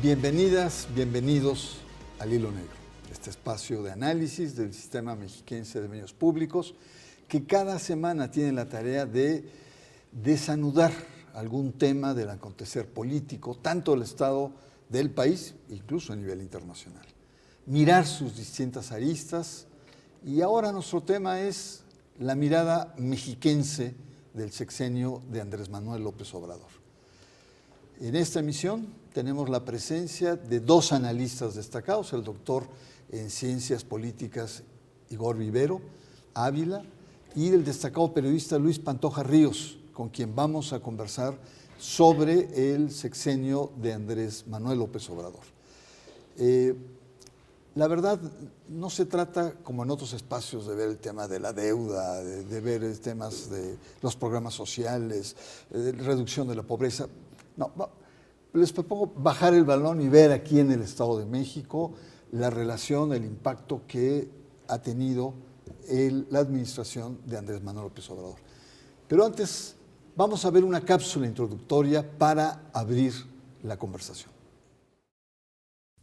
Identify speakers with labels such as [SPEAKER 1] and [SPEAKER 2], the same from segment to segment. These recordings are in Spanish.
[SPEAKER 1] Bienvenidas, bienvenidos al Hilo Negro, este espacio de análisis del sistema mexiquense de medios públicos que cada semana tiene la tarea de desanudar algún tema del acontecer político, tanto del estado del país, incluso a nivel internacional. Mirar sus distintas aristas, y ahora nuestro tema es la mirada mexiquense del sexenio de Andrés Manuel López Obrador. En esta emisión tenemos la presencia de dos analistas destacados, el doctor en Ciencias Políticas Igor Vivero Ávila y el destacado periodista Luis Pantoja Ríos, con quien vamos a conversar sobre el sexenio de Andrés Manuel López Obrador. La verdad, no se trata, como en otros espacios, de ver el tema de la deuda, de ver temas de los programas sociales, de reducción de la pobreza. No, les propongo bajar el balón y ver aquí en el Estado de México la relación, el impacto que ha tenido la administración de Andrés Manuel López Obrador. Pero antes vamos a ver una cápsula introductoria para abrir la conversación.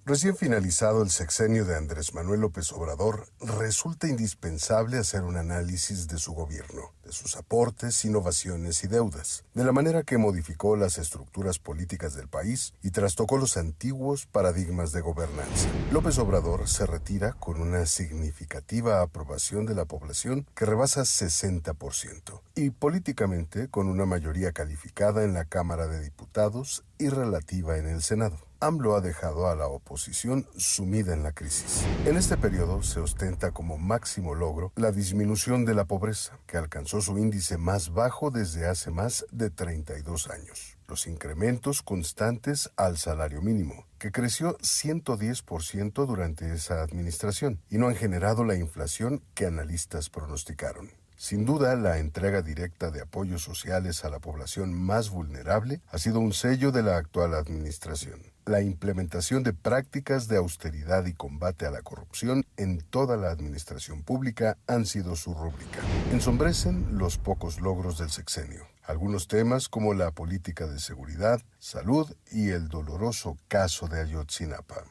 [SPEAKER 2] Recién finalizado el sexenio de Andrés Manuel López Obrador, resulta indispensable hacer un análisis de su gobierno, de sus aportes, innovaciones y deudas, de la manera que modificó las estructuras políticas del país y trastocó los antiguos paradigmas de gobernanza. López Obrador se retira con una significativa aprobación de la población que rebasa 60%, y políticamente con una mayoría calificada en la Cámara de Diputados y relativa en el Senado. AMLO ha dejado a la oposición sumida en la crisis. En este periodo se ostenta como máximo logro la disminución de la pobreza, que alcanzó su índice más bajo desde hace más de 32 años. Los incrementos constantes al salario mínimo, que creció 110% durante esa administración, y no han generado la inflación que analistas pronosticaron. Sin duda, la entrega directa de apoyos sociales a la población más vulnerable ha sido un sello de la actual administración. La implementación de prácticas de austeridad y combate a la corrupción en toda la administración pública han sido su rúbrica. Ensombrecen los pocos logros del sexenio. Algunos temas como la política de seguridad, salud y el doloroso caso de Ayotzinapa.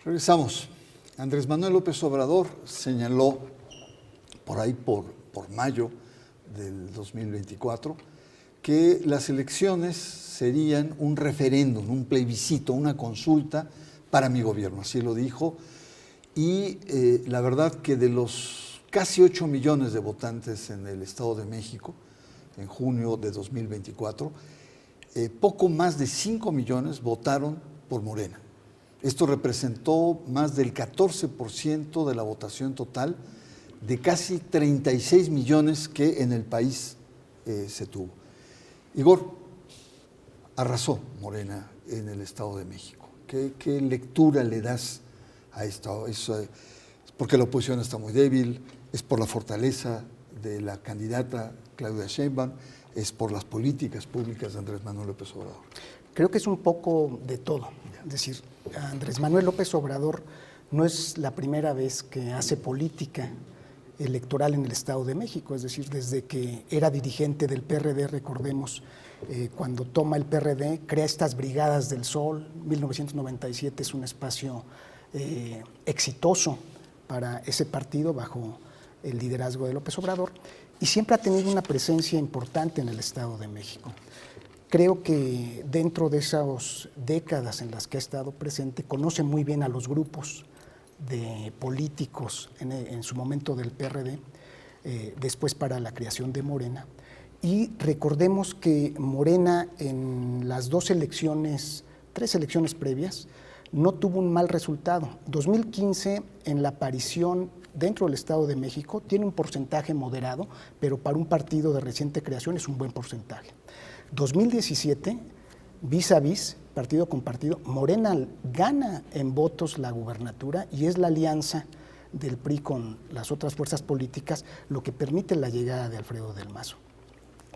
[SPEAKER 1] Regresamos. Andrés Manuel López Obrador señaló por ahí por mayo del 2024, que las elecciones serían un referéndum, un plebiscito, una consulta para mi gobierno, así lo dijo, y la verdad que de los casi 8 millones de votantes en el Estado de México, en junio de 2024, poco más de 5 millones votaron por Morena. Esto representó más del 14% de la votación total de casi 36 millones que en el país se tuvo. Igor, arrasó Morena en el Estado de México. ¿Qué lectura le das a esto? ¿Es porque la oposición está muy débil? ¿Es por la fortaleza de la candidata Claudia Sheinbaum? ¿Es por las políticas públicas de Andrés Manuel López Obrador?
[SPEAKER 3] Creo que es un poco de todo. Es decir, Andrés Manuel López Obrador no es la primera vez que hace política electoral en el Estado de México, es decir, desde que era dirigente del PRD, recordemos, cuando toma el PRD, crea estas Brigadas del Sol. 1997 es un espacio exitoso para ese partido bajo el liderazgo de López Obrador, y siempre ha tenido una presencia importante en el Estado de México. Creo que dentro de esas décadas en las que ha estado presente, conoce muy bien a los grupos de políticos en su momento del PRD, después para la creación de Morena. Y recordemos que Morena en las tres elecciones previas, no tuvo un mal resultado. 2015, en la aparición dentro del Estado de México, tiene un porcentaje moderado, pero para un partido de reciente creación es un buen porcentaje. 2017, vis a vis, partido con partido, Morena gana en votos la gubernatura y es la alianza del PRI con las otras fuerzas políticas lo que permite la llegada de Alfredo del Mazo.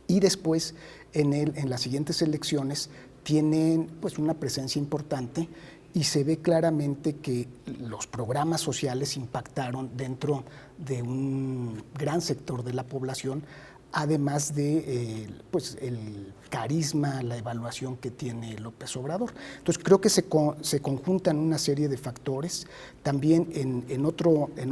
[SPEAKER 3] Y después, en las siguientes elecciones, tienen pues una presencia importante y se ve claramente que los programas sociales impactaron dentro de un gran sector de la población además de pues el carisma, la evaluación que tiene López Obrador. Entonces creo que se conjuntan una serie de factores. También en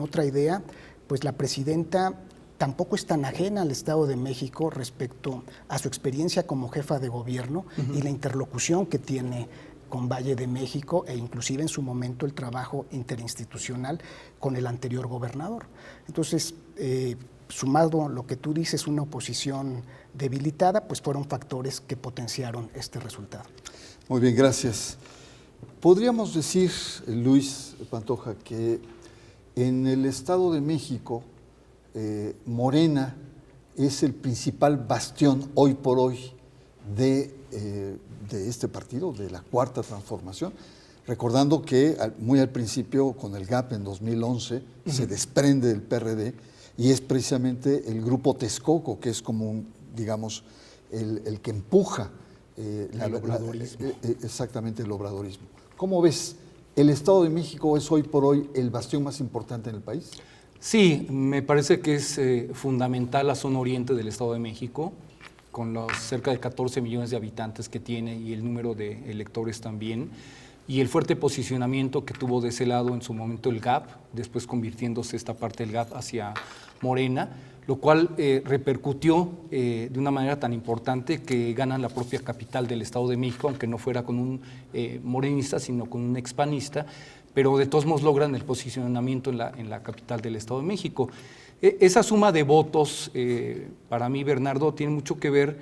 [SPEAKER 3] otra idea, pues la presidenta tampoco es tan ajena al Estado de México respecto a su experiencia como jefa de gobierno y la interlocución que tiene con Valle de México e inclusive en su momento el trabajo interinstitucional con el anterior gobernador. Entonces, sumado lo que tú dices, una oposición debilitada, pues fueron factores que potenciaron este resultado.
[SPEAKER 1] Muy bien, gracias. Podríamos decir, Luis Pantoja, que en el Estado de México, Morena es el principal bastión hoy por hoy de este partido, de la Cuarta Transformación, recordando que muy al principio, con el GAP en 2011, se desprende del PRD y es precisamente el grupo Texcoco, que es como, digamos, el que empuja
[SPEAKER 3] el obradorismo.
[SPEAKER 1] Exactamente, el obradorismo. ¿Cómo ves? ¿El Estado de México es hoy por hoy el bastión más importante en el país?
[SPEAKER 4] Sí, me parece que es fundamental la zona oriente del Estado de México, con los cerca de 14 millones de habitantes que tiene y el número de electores también, y el fuerte posicionamiento que tuvo de ese lado en su momento el GAP, después convirtiéndose esta parte del GAP hacia Morena, lo cual repercutió de una manera tan importante que ganan la propia capital del Estado de México, aunque no fuera con un morenista, sino con un expanista, pero de todos modos logran el posicionamiento en la capital del Estado de México. Esa suma de votos, para mí, Bernardo, tiene mucho que ver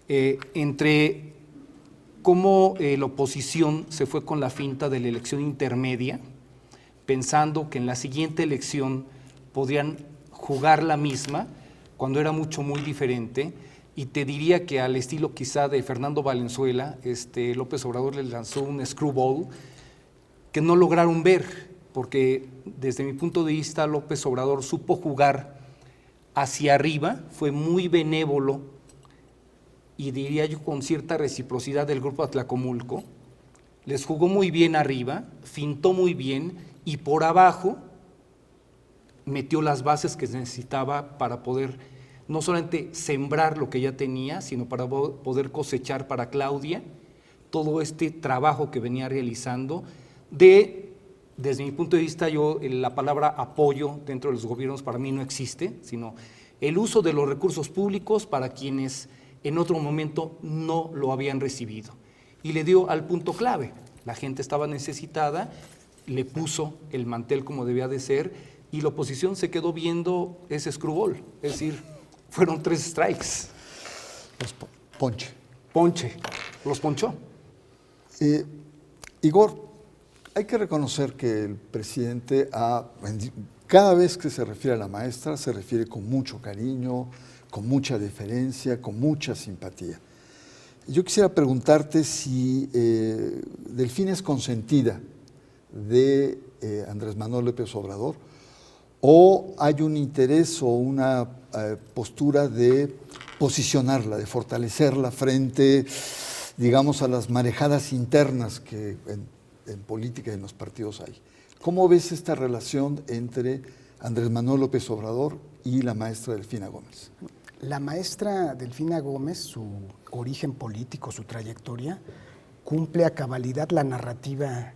[SPEAKER 4] entre cómo la oposición se fue con la finta de la elección intermedia, pensando que en la siguiente elección podrían jugar la misma, cuando era muy diferente, y te diría que al estilo quizá de Fernando Valenzuela, López Obrador le lanzó un screwball que no lograron ver, porque desde mi punto de vista López Obrador supo jugar hacia arriba, fue muy benévolo y diría yo con cierta reciprocidad del grupo Atlacomulco, les jugó muy bien arriba, fintó muy bien y por abajo metió las bases que necesitaba para poder no solamente sembrar lo que ya tenía, sino para poder cosechar para Claudia todo este trabajo que venía realizando desde mi punto de vista, la palabra apoyo dentro de los gobiernos para mí no existe, sino el uso de los recursos públicos para quienes en otro momento no lo habían recibido. Y le dio al punto clave, la gente estaba necesitada, le puso el mantel como debía de ser y la oposición se quedó viendo ese screwball, es decir, fueron 3 strikes. Ponche, los ponchó.
[SPEAKER 1] Igor, hay que reconocer que el presidente cada vez que se refiere a la maestra, se refiere con mucho cariño, con mucha deferencia, con mucha simpatía. Yo quisiera preguntarte si Delfina es consentida de Andrés Manuel López Obrador o hay un interés o una postura de posicionarla, de fortalecerla frente, digamos, a las marejadas internas que en política y en los partidos hay. ¿Cómo ves esta relación entre Andrés Manuel López Obrador y la maestra Delfina Gómez?
[SPEAKER 3] La maestra Delfina Gómez, su origen político, su trayectoria, cumple a cabalidad la narrativa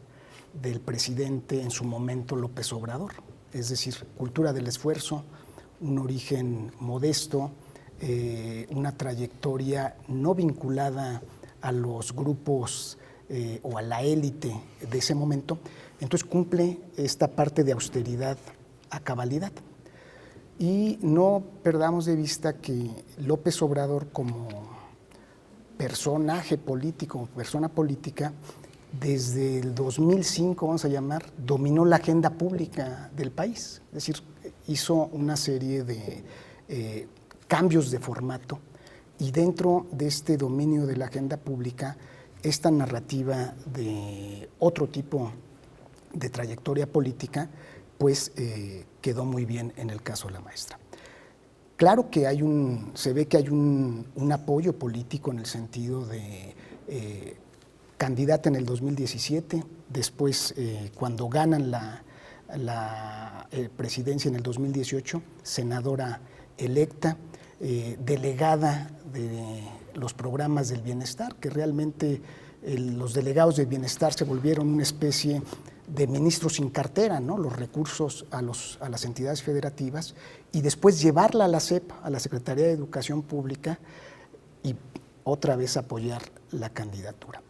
[SPEAKER 3] del presidente en su momento López Obrador, es decir, cultura del esfuerzo, un origen modesto, una trayectoria no vinculada a los grupos o a la élite de ese momento, entonces cumple esta parte de austeridad a cabalidad. Y no perdamos de vista que López Obrador como personaje político, persona política, desde el 2005, vamos a llamar, dominó la agenda pública del país, es decir, hizo una serie de cambios de formato y dentro de este dominio de la agenda pública, esta narrativa de otro tipo de trayectoria política, pues quedó muy bien en el caso de la maestra. Claro que se ve que hay un apoyo político en el sentido de candidata en el 2017, después cuando ganan la presidencia en el 2018, senadora electa, delegada de los programas del bienestar, que realmente los delegados del bienestar se volvieron una especie de ministros sin cartera, ¿no? Los recursos a las entidades federativas, y después llevarla a la SEP, a la Secretaría de Educación Pública, y otra vez apoyar la candidatura.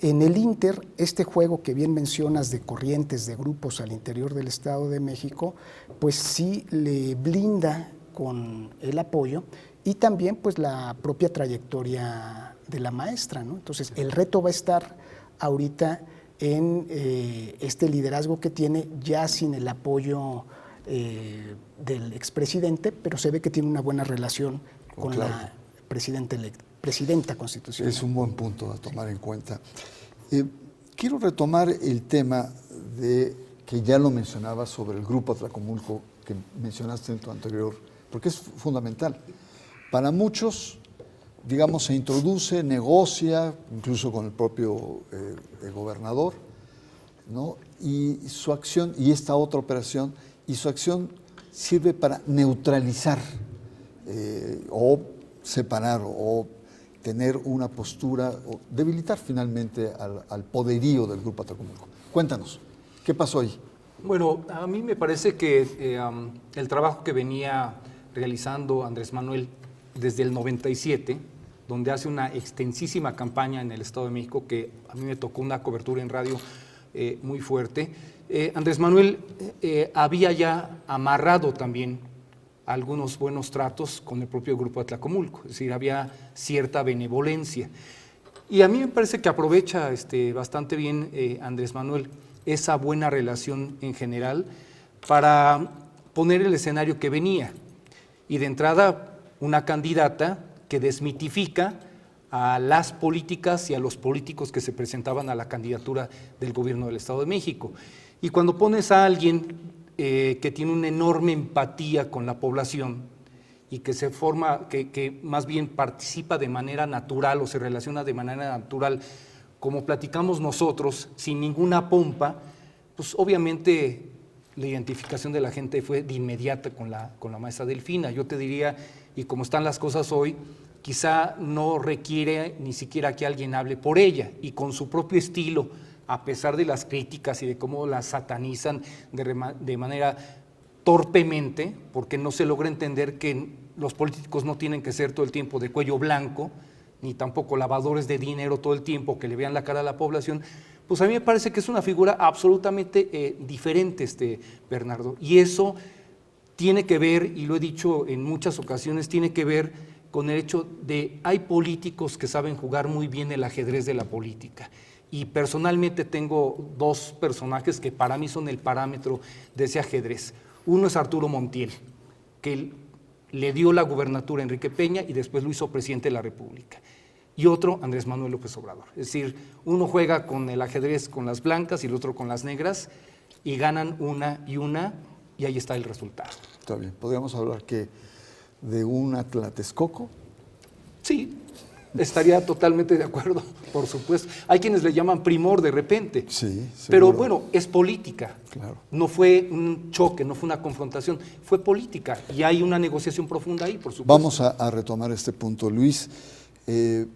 [SPEAKER 3] En el Inter, este juego que bien mencionas de corrientes, de grupos al interior del Estado de México, pues sí le blinda con el apoyo y también pues la propia trayectoria de la maestra, ¿no? Entonces, el reto va a estar ahorita en este liderazgo que tiene, ya sin el apoyo del expresidente, pero se ve que tiene una buena relación con la presidenta constitucional.
[SPEAKER 1] Es un buen punto a tomar en cuenta. Quiero retomar el tema que ya lo mencionaba sobre el Grupo Atlacomulco, que mencionaste en tu anterior, porque es fundamental. Para muchos, digamos, se introduce, negocia, incluso con el propio gobernador, ¿no? Y su acción, y esta otra operación, y su acción sirve para neutralizar o separar o tener una postura, o debilitar finalmente al poderío del Grupo Atlacomulco. Cuéntanos, ¿qué pasó ahí?
[SPEAKER 4] Bueno, a mí me parece que el trabajo que venía realizando Andrés Manuel desde el 97, donde hace una extensísima campaña en el Estado de México, que a mí me tocó una cobertura en radio muy fuerte, Andrés Manuel había ya amarrado también algunos buenos tratos con el propio Grupo Atlacomulco, es decir, había cierta benevolencia. Y a mí me parece que aprovecha bastante bien Andrés Manuel esa buena relación en general para poner el escenario que venía. Y de entrada, una candidata que desmitifica a las políticas y a los políticos que se presentaban a la candidatura del gobierno del Estado de México. Y cuando pones a alguien que tiene una enorme empatía con la población y que se forma, que más bien participa de manera natural o se relaciona de manera natural, como platicamos nosotros, sin ninguna pompa, pues obviamente la identificación de la gente fue de inmediata con la maestra Delfina. Yo te diría, y como están las cosas hoy, quizá no requiere ni siquiera que alguien hable por ella, y con su propio estilo, a pesar de las críticas y de cómo la satanizan de manera torpemente, porque no se logra entender que los políticos no tienen que ser todo el tiempo de cuello blanco, ni tampoco lavadores de dinero todo el tiempo que le vean la cara a la población, pues a mí me parece que es una figura absolutamente diferente, Bernardo. Y eso tiene que ver, y lo he dicho en muchas ocasiones, tiene que ver con el hecho de hay políticos que saben jugar muy bien el ajedrez de la política. Y personalmente tengo dos personajes que para mí son el parámetro de ese ajedrez. Uno es Arturo Montiel, que le dio la gubernatura a Enrique Peña y después lo hizo presidente de la República. Y otro, Andrés Manuel López Obrador. Es decir, uno juega con el ajedrez con las blancas y el otro con las negras, y ganan una, y ahí está el resultado.
[SPEAKER 1] Está bien, podríamos hablar que de un Atlatexcoco.
[SPEAKER 4] Sí, estaría totalmente de acuerdo, por supuesto. Hay quienes le llaman primor de repente.
[SPEAKER 1] Sí,
[SPEAKER 4] pero bueno, es política.
[SPEAKER 1] Claro.
[SPEAKER 4] No fue un choque, no fue una confrontación, fue política y hay una negociación profunda ahí, por supuesto.
[SPEAKER 1] Vamos a retomar este punto, Luis.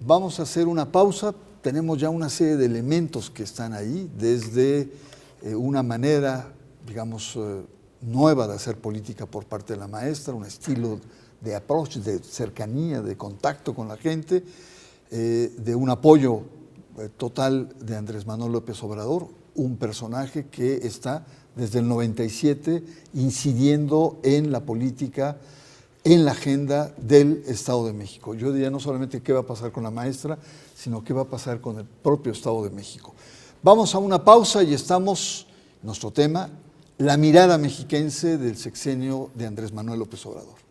[SPEAKER 1] Vamos a hacer una pausa. Tenemos ya una serie de elementos que están ahí, desde una manera, digamos, nueva de hacer política por parte de la maestra, un estilo de approach, de cercanía, de contacto con la gente, de un apoyo total de Andrés Manuel López Obrador, un personaje que está desde el 97 incidiendo en la política, en la agenda del Estado de México. Yo diría no solamente qué va a pasar con la maestra, sino qué va a pasar con el propio Estado de México. Vamos a una pausa y estamos, nuestro tema, la mirada mexiquense del sexenio de Andrés Manuel López Obrador.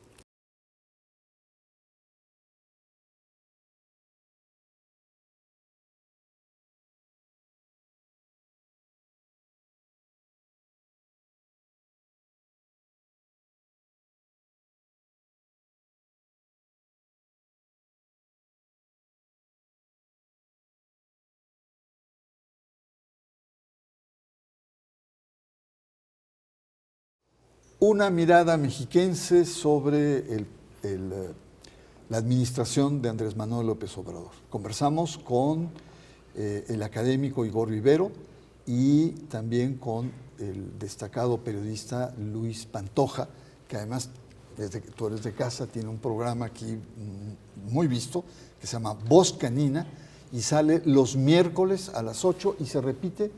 [SPEAKER 1] Una mirada mexiquense sobre el la administración de Andrés Manuel López Obrador. Conversamos con el académico Igor Rivero y también con el destacado periodista Luis Pantoja, que además, desde que tú eres de casa, tiene un programa aquí muy visto que se llama Voz Canina y sale los miércoles a las 8 y se repite,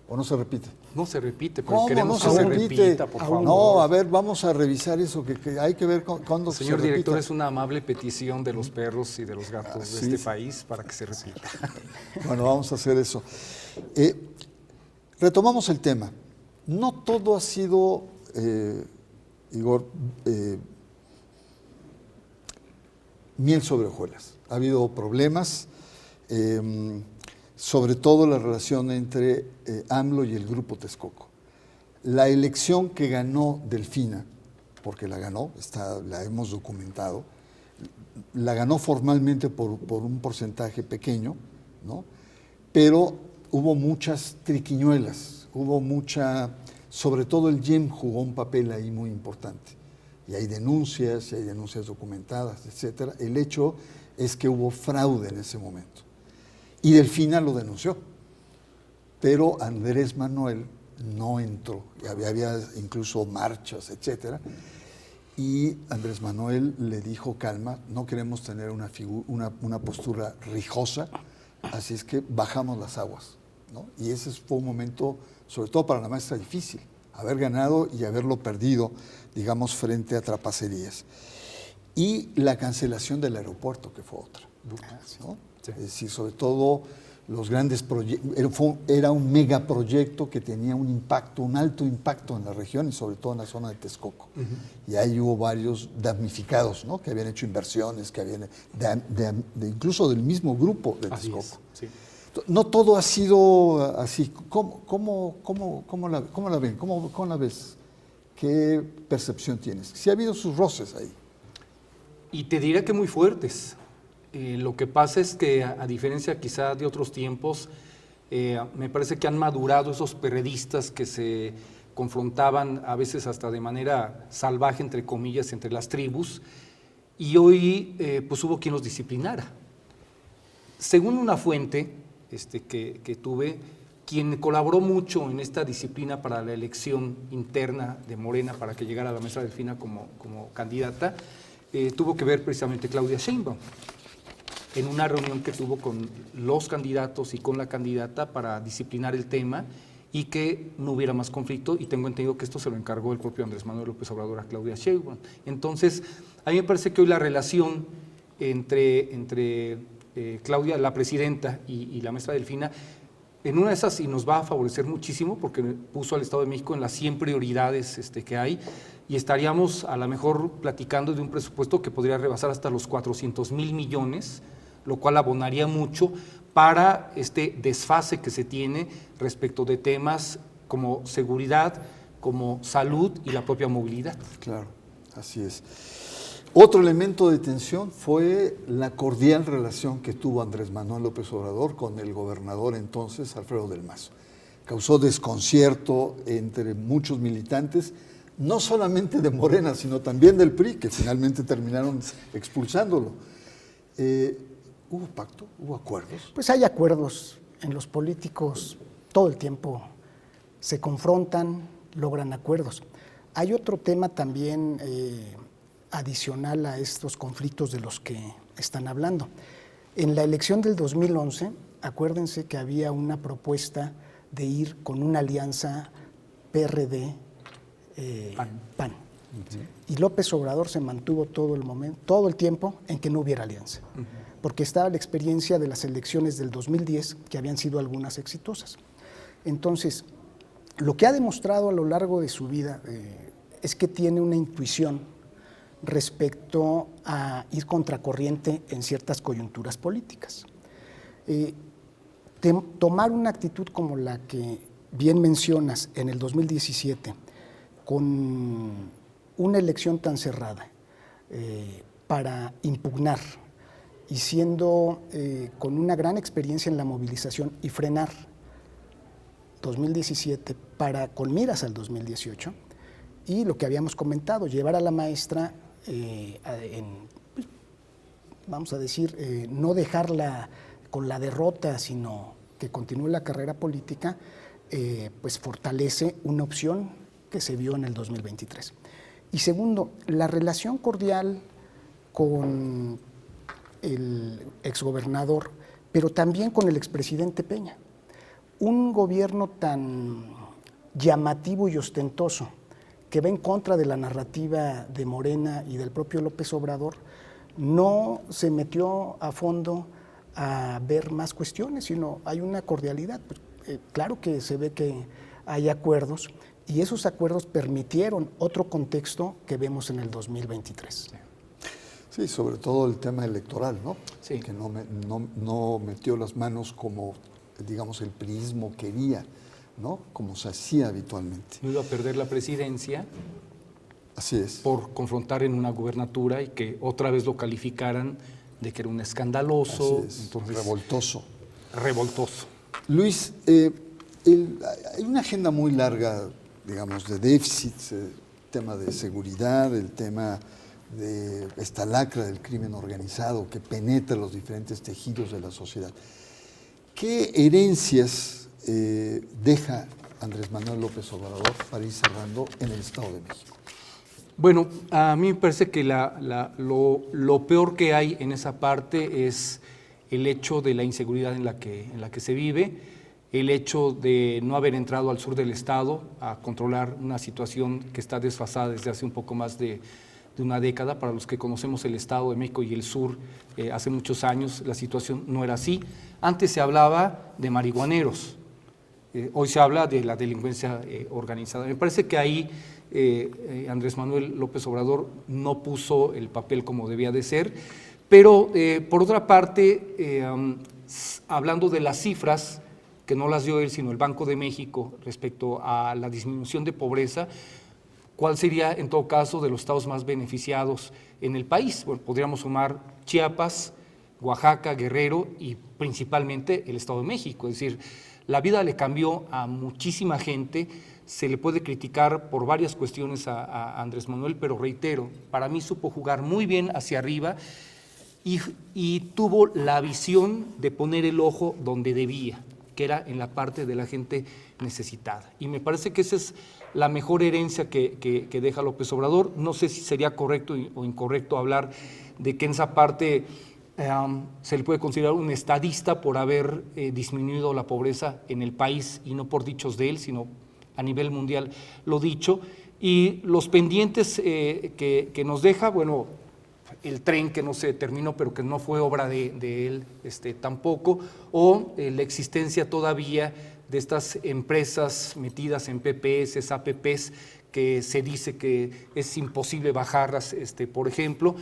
[SPEAKER 1] ¿o no se repite?
[SPEAKER 4] No se repite, pero
[SPEAKER 1] ¿Cómo
[SPEAKER 4] queremos
[SPEAKER 1] no
[SPEAKER 4] que
[SPEAKER 1] se
[SPEAKER 4] se
[SPEAKER 1] repite?
[SPEAKER 4] repita, por favor.
[SPEAKER 1] No, a ver, vamos a revisar eso, que hay que ver cuándo se
[SPEAKER 4] Señor director,
[SPEAKER 1] repita.
[SPEAKER 4] es una amable petición de los perros y de los gatos
[SPEAKER 1] Sí,
[SPEAKER 4] de este
[SPEAKER 1] sí.
[SPEAKER 4] país para que se repita.
[SPEAKER 1] Bueno, vamos a hacer eso. Retomamos el tema. No todo ha sido, Igor, miel sobre hojuelas. Ha habido problemas, sobre todo la relación entre AMLO y el Grupo Texcoco. La elección que ganó Delfina, porque la ganó, la hemos documentado, la ganó formalmente por un porcentaje pequeño, ¿no? Pero hubo muchas triquiñuelas, sobre todo el IEM jugó un papel ahí muy importante. Y hay denuncias documentadas, etcétera. El hecho es que hubo fraude en ese momento. Y Delfina lo denunció. Pero Andrés Manuel no entró. Había incluso marchas, etcétera. Y Andrés Manuel le dijo, calma, no queremos tener una postura rijosa, así es que bajamos las aguas, ¿no? Y ese fue un momento, sobre todo para la maestra, difícil, haber ganado y haberlo perdido, digamos, frente a Trapacerías. Y la cancelación del aeropuerto, que fue otra, ¿no?
[SPEAKER 4] Sí.
[SPEAKER 1] Es decir, sobre todo los grandes proyectos, era un megaproyecto que tenía un alto impacto en la región y sobre todo en la zona de Texcoco. Y ahí hubo varios damnificados, ¿no? Que habían hecho inversiones, que habían, incluso del mismo grupo de
[SPEAKER 4] Así
[SPEAKER 1] Texcoco.
[SPEAKER 4] es, sí.
[SPEAKER 1] No todo ha sido así. ¿Cómo la ven? ¿Cómo la ves? ¿Qué percepción tienes? Sí ha habido sus roces ahí.
[SPEAKER 4] Y te diría que muy fuertes. Lo que pasa es que, a diferencia quizá de otros tiempos, me parece que han madurado esos perredistas que se confrontaban a veces hasta de manera salvaje, entre comillas, entre las tribus, y hoy pues hubo quien los disciplinara. Según una fuente que tuve, quien colaboró mucho en esta disciplina para la elección interna de Morena para que llegara a la maestra Delfina como candidata, tuvo que ver precisamente Claudia Sheinbaum, en una reunión que tuvo con los candidatos y con la candidata para disciplinar el tema y que no hubiera más conflicto, y tengo entendido que esto se lo encargó el propio Andrés Manuel López Obrador a Claudia Sheinbaum. Entonces, a mí me parece que hoy la relación entre Claudia, la presidenta, y la maestra Delfina, en una de esas, y nos va a favorecer muchísimo, porque puso al Estado de México en las 100 prioridades que hay, y estaríamos a lo mejor platicando de un presupuesto que podría rebasar hasta los 400,000 millones, lo cual abonaría mucho para este desfase que se tiene respecto de temas como seguridad, como salud y la propia movilidad.
[SPEAKER 1] Claro, así es. Otro elemento de tensión fue la cordial relación que tuvo Andrés Manuel López Obrador con el gobernador entonces, Alfredo del Mazo. Causó desconcierto entre muchos militantes, no solamente de Morena, sino también del PRI, que finalmente terminaron expulsándolo. ¿Hubo pacto? ¿Hubo acuerdos?
[SPEAKER 3] Pues hay acuerdos. En los políticos todo el tiempo se confrontan, logran acuerdos. Hay otro tema también adicional a estos conflictos de los que están hablando. En la elección del 2011, acuérdense que había una propuesta de ir con una alianza PRD, PAN. Y López Obrador se mantuvo todo el tiempo en que no hubiera alianza, porque estaba la experiencia de las elecciones del 2010, que habían sido algunas exitosas. Entonces, lo que ha demostrado a lo largo de su vida es que tiene una intuición respecto a ir contracorriente en ciertas coyunturas políticas. Tomar una actitud como la que bien mencionas en el 2017, con una elección tan cerrada, para impugnar y siendo con una gran experiencia en la movilización y frenar 2017 con miras al 2018, y lo que habíamos comentado, llevar a la maestra vamos a decir, no dejarla con la derrota, sino que continúe la carrera política, pues fortalece una opción que se vio en el 2023. Y segundo, la relación cordial con el exgobernador, pero también con el expresidente Peña. Un gobierno tan llamativo y ostentoso, que va en contra de la narrativa de Morena y del propio López Obrador, no se metió a fondo a ver más cuestiones, sino hay una cordialidad. Claro que se ve que hay acuerdos, y esos acuerdos permitieron otro contexto que vemos en el 2023.
[SPEAKER 1] Sí, sobre todo el tema electoral, ¿no?
[SPEAKER 4] Sí.
[SPEAKER 1] Que no metió las manos como, digamos, el priismo quería, ¿no? Como se hacía habitualmente.
[SPEAKER 4] No iba a perder la presidencia.
[SPEAKER 1] Así es.
[SPEAKER 4] Por confrontar en una gubernatura y que otra vez lo calificaran de que era un escandaloso.
[SPEAKER 1] Así es.
[SPEAKER 4] Entonces,
[SPEAKER 1] Revoltoso.
[SPEAKER 4] Revoltoso.
[SPEAKER 1] Luis, hay una agenda muy larga, digamos, de déficits, el tema de seguridad, el tema de esta lacra del crimen organizado que penetra los diferentes tejidos de la sociedad. ¿Qué herencias deja Andrés Manuel López Obrador, para ir cerrando, en el Estado de México?
[SPEAKER 4] Bueno, a mí me parece que lo peor que hay en esa parte es el hecho de la inseguridad en la que se vive, el hecho de no haber entrado al sur del estado a controlar una situación que está desfasada desde hace un poco más de una década. Para los que conocemos el Estado de México y el sur, hace muchos años la situación no era así. Antes se hablaba de marihuaneros, hoy se habla de la delincuencia organizada. Me parece que ahí Andrés Manuel López Obrador no puso el papel como debía de ser, pero por otra parte, hablando de las cifras, que no las dio él, sino el Banco de México, respecto a la disminución de pobreza, ¿cuál sería, en todo caso, de los estados más beneficiados en el país? Bueno, podríamos sumar Chiapas, Oaxaca, Guerrero y principalmente el Estado de México. Es decir, la vida le cambió a muchísima gente. Se le puede criticar por varias cuestiones a Andrés Manuel, pero reitero, para mí supo jugar muy bien hacia arriba y tuvo la visión de poner el ojo donde debía, que era en la parte de la gente necesitada. Y me parece que esa es la mejor herencia que deja López Obrador. No sé si sería correcto o incorrecto hablar de que en esa parte se le puede considerar un estadista por haber disminuido la pobreza en el país, y no por dichos de él, sino a nivel mundial lo dicho. Y los pendientes que nos deja, bueno, el tren que no se terminó, pero que no fue obra de él tampoco, o la existencia todavía de estas empresas metidas en PPS, APPs, que se dice que es imposible bajarlas, por ejemplo.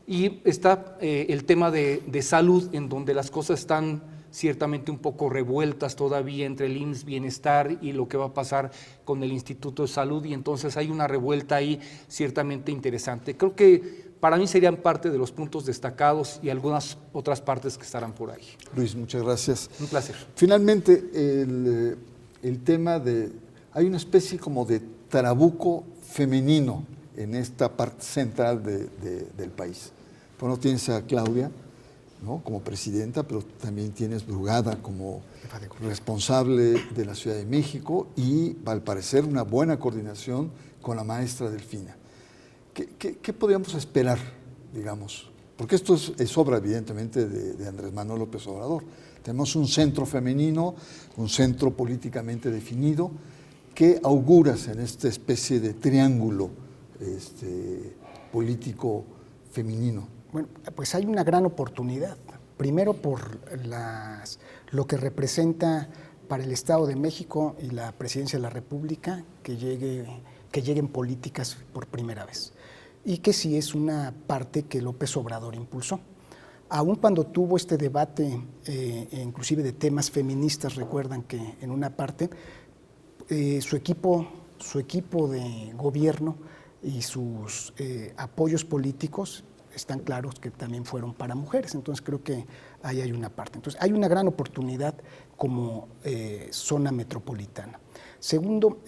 [SPEAKER 4] Y está el tema de salud, en donde las cosas están ciertamente un poco revueltas todavía entre el IMSS Bienestar y lo que va a pasar con el Instituto de Salud, y entonces hay una revuelta ahí ciertamente interesante. Creo que para mí serían parte de los puntos destacados y algunas otras partes que estarán por ahí.
[SPEAKER 1] Luis, muchas gracias.
[SPEAKER 4] Un placer.
[SPEAKER 1] Finalmente, el tema de... Hay una especie como de trabuco femenino en esta parte central del país. Por no tienes a Claudia, ¿no?, como presidenta, pero también tienes Brugada como responsable de la Ciudad de México y, al parecer, una buena coordinación con la maestra Delfina. ¿Qué podríamos esperar, digamos? Porque esto es obra, evidentemente, de Andrés Manuel López Obrador. Tenemos un centro femenino, un centro políticamente definido. ¿Qué auguras en esta especie de triángulo político femenino?
[SPEAKER 3] Bueno, pues hay una gran oportunidad. Primero por lo que representa para el Estado de México y la Presidencia de la República que lleguen políticas por primera vez. Y que sí es una parte que López Obrador impulsó. Aun cuando tuvo este debate, inclusive de temas feministas, recuerdan que en una parte su equipo de gobierno y sus apoyos políticos están claros que también fueron para mujeres. Entonces creo que ahí hay una parte. Entonces hay una gran oportunidad como zona metropolitana. Segundo,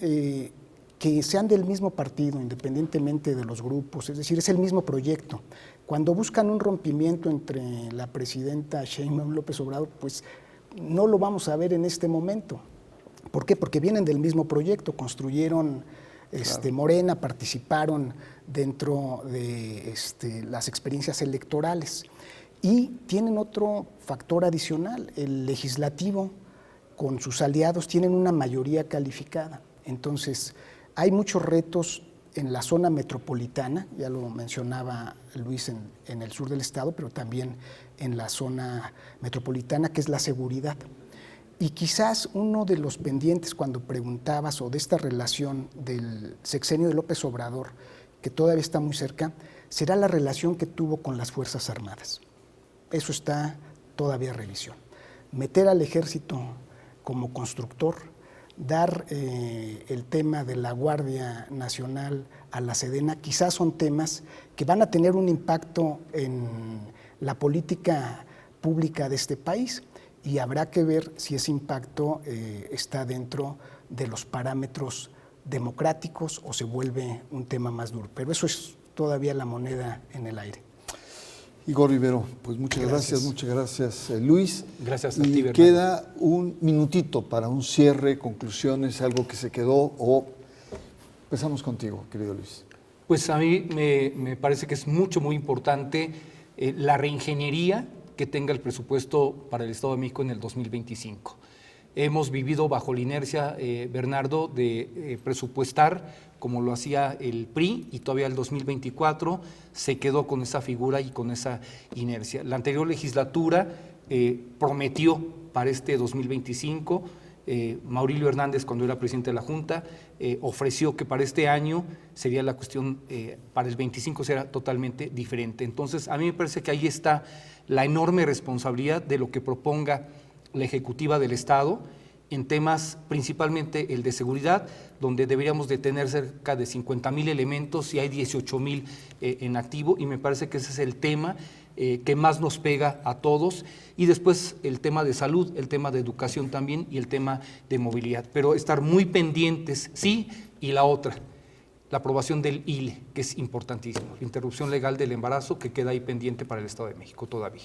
[SPEAKER 3] que sean del mismo partido, independientemente de los grupos, es decir, es el mismo proyecto. Cuando buscan un rompimiento entre la presidenta Sheinbaum y López Obrador, pues no lo vamos a ver en este momento. ¿Por qué? Porque vienen del mismo proyecto, construyeron Morena, participaron dentro de las experiencias electorales y tienen otro factor adicional, el legislativo con sus aliados tienen una mayoría calificada. Entonces, hay muchos retos en la zona metropolitana, ya lo mencionaba Luis en el sur del estado, pero también en la zona metropolitana, que es la seguridad. Y quizás uno de los pendientes cuando preguntabas o de esta relación del sexenio de López Obrador, que todavía está muy cerca, será la relación que tuvo con las Fuerzas Armadas. Eso está todavía a revisión. Meter al ejército como constructor, dar el tema de la Guardia Nacional a la Sedena, quizás son temas que van a tener un impacto en la política pública de este país y habrá que ver si ese impacto está dentro de los parámetros democráticos o se vuelve un tema más duro. Pero eso es todavía la moneda en el aire.
[SPEAKER 1] Igor Rivero, pues muchas gracias Luis.
[SPEAKER 4] Gracias a ti,
[SPEAKER 1] y
[SPEAKER 4] Bernardo. Queda
[SPEAKER 1] un minutito para un cierre, conclusiones, algo que se quedó o empezamos contigo, querido Luis.
[SPEAKER 4] Pues a mí me parece que es muy importante la reingeniería que tenga el presupuesto para el Estado de México en el 2025. Hemos vivido bajo la inercia, Bernardo, de presupuestar como lo hacía el PRI y todavía el 2024 se quedó con esa figura y con esa inercia. La anterior legislatura prometió para este 2025, Maurilio Hernández, cuando era presidente de la Junta, ofreció que para este año sería la cuestión, para el 25 será totalmente diferente. Entonces, a mí me parece que ahí está la enorme responsabilidad de lo que proponga la Ejecutiva del Estado en temas principalmente el de seguridad, donde deberíamos de tener cerca de 50,000 elementos y hay 18,000 en activo, y me parece que ese es el tema que más nos pega a todos, y después el tema de salud, el tema de educación también y el tema de movilidad, pero estar muy pendientes, sí, y la otra, la aprobación del ILE, que es importantísimo, la interrupción legal del embarazo, que queda ahí pendiente para el Estado de México todavía.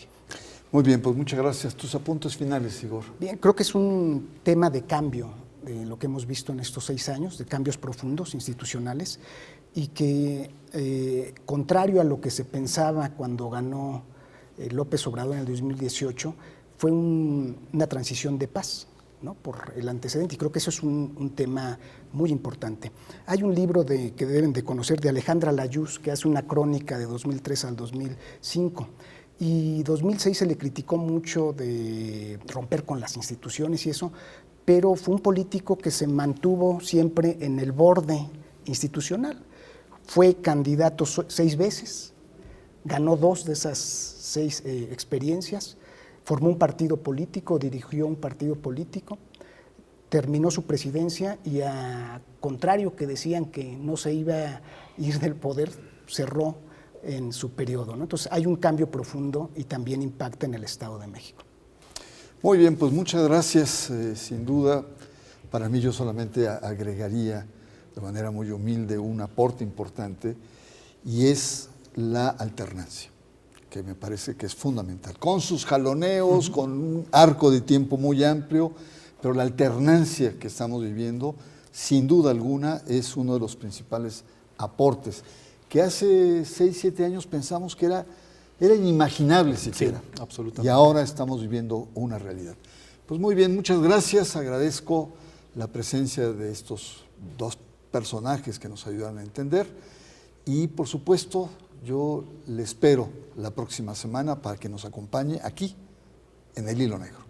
[SPEAKER 1] Muy bien, pues muchas gracias. Tus apuntes finales, Igor.
[SPEAKER 3] Bien, creo que es un tema de cambio de lo que hemos visto en estos 6 años, de cambios profundos institucionales, y que, contrario a lo que se pensaba cuando ganó López Obrador en el 2018, fue una transición de paz, ¿no? Por el antecedente, y creo que eso es un tema muy importante. Hay un libro que deben de conocer de Alejandra Layuz, que hace una crónica de 2003 al 2005, y 2006 se le criticó mucho de romper con las instituciones y eso, pero fue un político que se mantuvo siempre en el borde institucional. Fue candidato 6 veces, ganó 2 de esas 6 experiencias, formó un partido político, dirigió un partido político, terminó su presidencia y, a contrario que decían que no se iba a ir del poder, cerró en su periodo, ¿no? Entonces hay un cambio profundo y también impacta en el Estado de México.
[SPEAKER 1] Muy bien, pues muchas gracias. Sin duda, para mí yo solamente agregaría de manera muy humilde un aporte importante, y es la alternancia, que me parece que es fundamental, con sus jaloneos, con un arco de tiempo muy amplio, pero la alternancia que estamos viviendo, sin duda alguna, es uno de los principales aportes, que hace 6, 7 años pensamos que era inimaginable siquiera.
[SPEAKER 4] Sí, absolutamente.
[SPEAKER 1] Y ahora estamos viviendo una realidad. Pues muy bien, muchas gracias. Agradezco la presencia de estos 2 personajes que nos ayudan a entender. Y por supuesto, yo le espero la próxima semana para que nos acompañe aquí en El Hilo Negro.